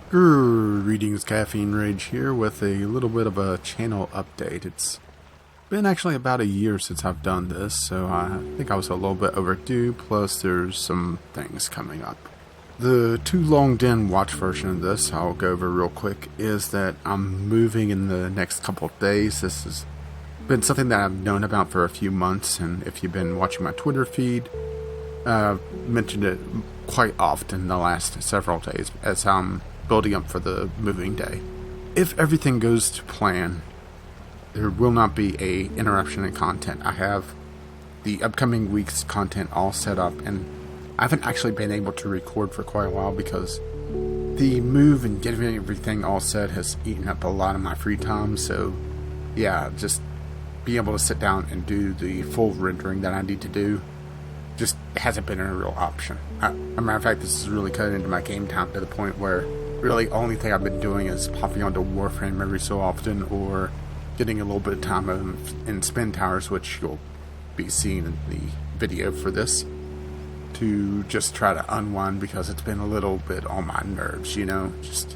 Greetings, Caffeine Rage here with a little bit of a channel update. It's been actually about a year since I've done this, so I think I was a little bit overdue, plus there's some things coming up. The too long didn't watch version of this, I'll go over real quick, is that I'm moving in the next couple of days. This has been something that I've known about for a few months, and if you've been watching my Twitter feed, I've mentioned it quite often the last several days as I'm building up for the moving day. If everything goes to plan, there will not be a interruption in content. I have the upcoming week's content all set up, and I haven't actually been able to record for quite a while because the move and getting everything all set has eaten up a lot of my free time. So yeah, just being able to sit down and do the full rendering that I need to do just hasn't been a real option. As a matter of fact, this is really cut into my game time to the point where really only thing I've been doing is popping onto Warframe every so often, or getting a little bit of time in Spin Towers, which you'll be seeing in the video for this, to just try to unwind because it's been a little bit on my nerves, just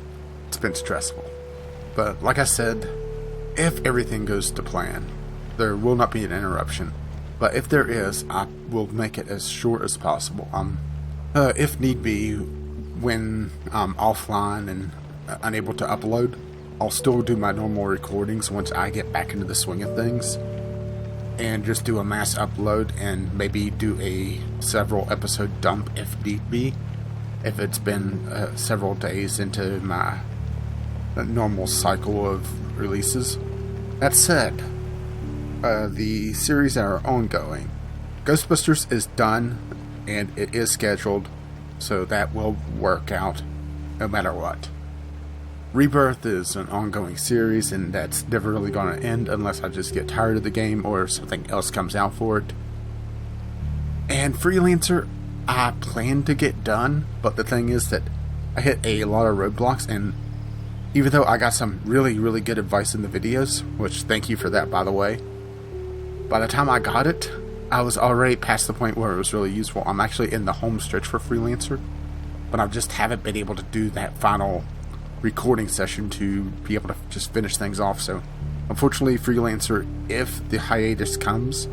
it's been stressful. But like I said, if everything goes to plan, there will not be an interruption. But if there is, I will make it as short as possible. If need be, when I'm offline and unable to upload, I'll still do my normal recordings once I get back into the swing of things, and just do a mass upload and maybe do a several episode dump if need be, if it's been several days into my normal cycle of releases. That said, the series that are ongoing, Ghostbusters is done and it is scheduled, so that will work out no matter what. Rebirth is an ongoing series, and that's never really going to end unless I just get tired of the game or something else comes out for it. And Freelancer, I plan to get done, but the thing is that I hit a lot of roadblocks, and even though I got some really, really good advice in the videos, which thank you for that, by the way, by the time I got it, I was already past the point where it was really useful. I'm actually in the home stretch for Freelancer, but I just haven't been able to do that final recording session to be able to just finish things off. So unfortunately, Freelancer, if the hiatus comes,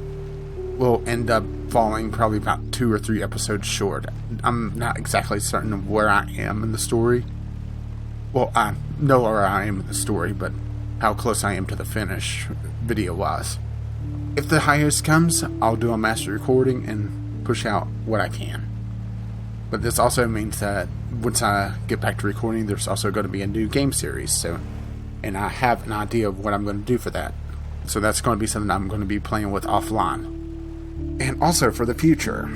will end up falling probably about 2 or 3 episodes short. I'm not exactly certain of where I am in the story. Well, I know where I am in the story, but how close I am to the finish video wise. If the hiatus comes, I'll do a master recording and push out what I can. But this also means that once I get back to recording, there's also going to be a new game series. And I have an idea of what I'm going to do for that. So that's going to be something I'm going to be playing with offline. And also for the future,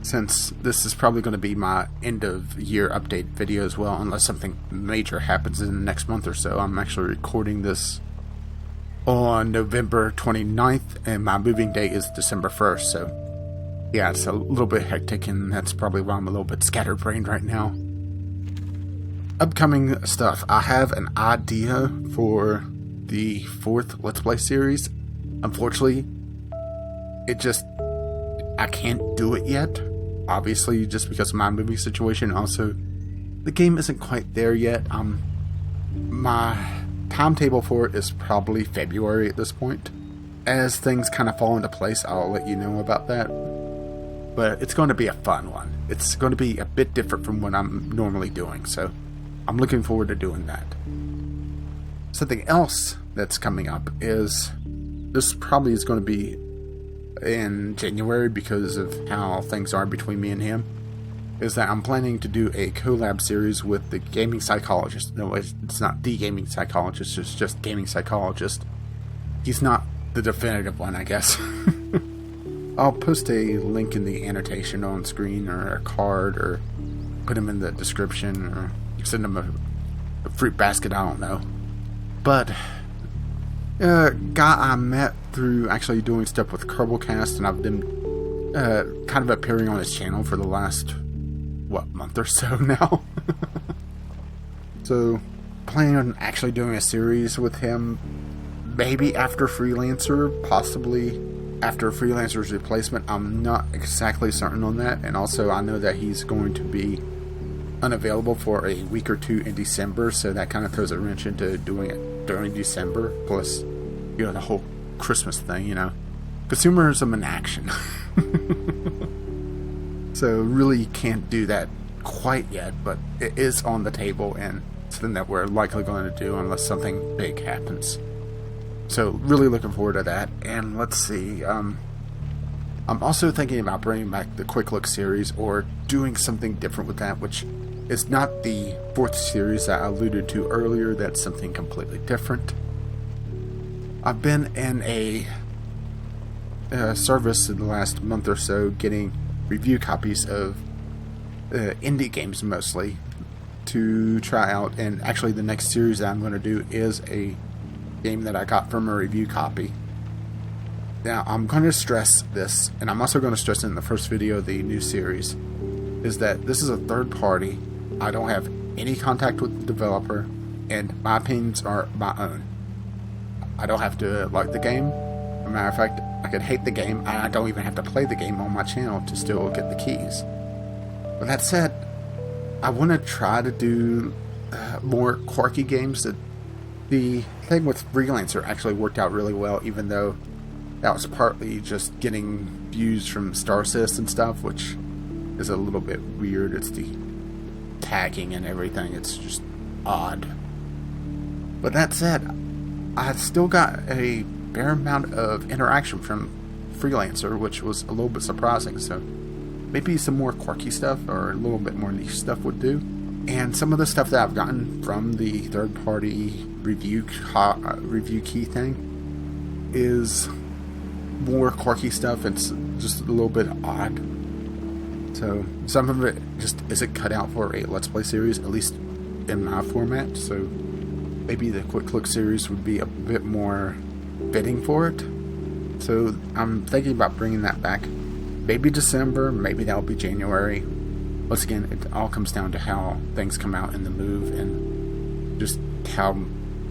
since this is probably going to be my end of year update video as well, unless something major happens in the next month or so. I'm actually recording this on November 29th, and my moving date is December 1st, so yeah, it's a little bit hectic, and that's probably why I'm a little bit scatterbrained right now. Upcoming stuff. I have an idea for the 4th Let's Play series. Unfortunately, I can't do it yet. Obviously, just because of my moving situation. Also, the game isn't quite there yet. My timetable for it is probably February at this point. As things kind of fall into place, I'll let you know about that. But it's going to be a fun one. It's going to be a bit different from what I'm normally doing, so I'm looking forward to doing that. Something else that's coming up is, this probably is going to be in January because of how things are between me and him, is that I'm planning to do a collab series with the Gaming Psychologist. No, it's not the Gaming Psychologist, it's just Gaming Psychologist. He's not the definitive one, I guess. I'll post a link in the annotation on screen, or a card, or put him in the description, or send him a fruit basket, I don't know. But guy I met through actually doing stuff with Kerblecast, and I've been kind of appearing on his channel for the last month or so now. So planning on actually doing a series with him, maybe after Freelancer, possibly after Freelancer's replacement. I'm not exactly certain on that, and also I know that he's going to be unavailable for a week or two in December, so that kind of throws a wrench into doing it during December. Plus, the whole Christmas thing, consumerism in action. So really you can't do that quite yet, but it is on the table and something that we're likely going to do unless something big happens. So really looking forward to that. And let's see, I'm also thinking about bringing back the Quick Look series or doing something different with that, which is not the 4th series that I alluded to earlier. That's something completely different. I've been in a service in the last month or so getting review copies of indie games mostly to try out, and actually the next series that I'm going to do is a game that I got from a review copy. Now I'm going to stress this, and I'm also going to stress in the first video of the new series, is that this is a third party. I don't have any contact with the developer, and my opinions are my own. I don't have to like the game. As a matter of fact, I could hate the game, and I don't even have to play the game on my channel to still get the keys. But that said, I want to try to do more quirky games. That the thing with Freelancer actually worked out really well, even though that was partly just getting views from Star Citizen and stuff, which is a little bit weird. It's the tagging and everything. It's just odd. But that said, I still got a fair amount of interaction from Freelancer, which was a little bit surprising. So maybe some more quirky stuff or a little bit more niche stuff would do. And some of the stuff that I've gotten from the third-party review key thing is more quirky stuff. It's just a little bit odd. So some of it just isn't cut out for a Let's Play series, at least in my format. So maybe the Quick Look series would be a bit more fitting for it. So I'm thinking about bringing that back. Maybe December, maybe that'll be January. Once again, it all comes down to how things come out in the move and just how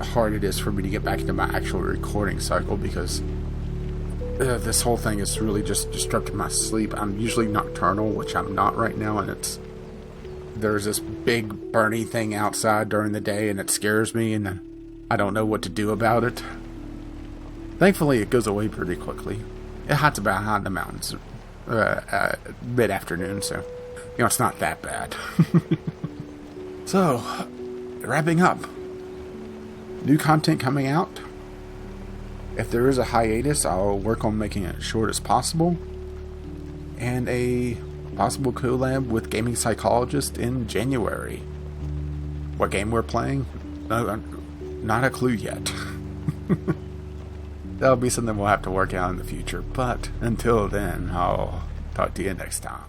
hard it is for me to get back into my actual recording cycle, because this whole thing is really just disrupting my sleep. I'm usually nocturnal, which I'm not right now, and there's this big burning thing outside during the day, and it scares me, and I don't know what to do about it. Thankfully, it goes away pretty quickly. It hides about high in the mountains mid-afternoon, so it's not that bad. So, wrapping up. New content coming out. If there is a hiatus, I'll work on making it as short as possible. And a possible collab with Gaming Psychologist in January. What game we're playing? No, not a clue yet. That'll be something we'll have to work out in the future. But until then, I'll talk to you next time.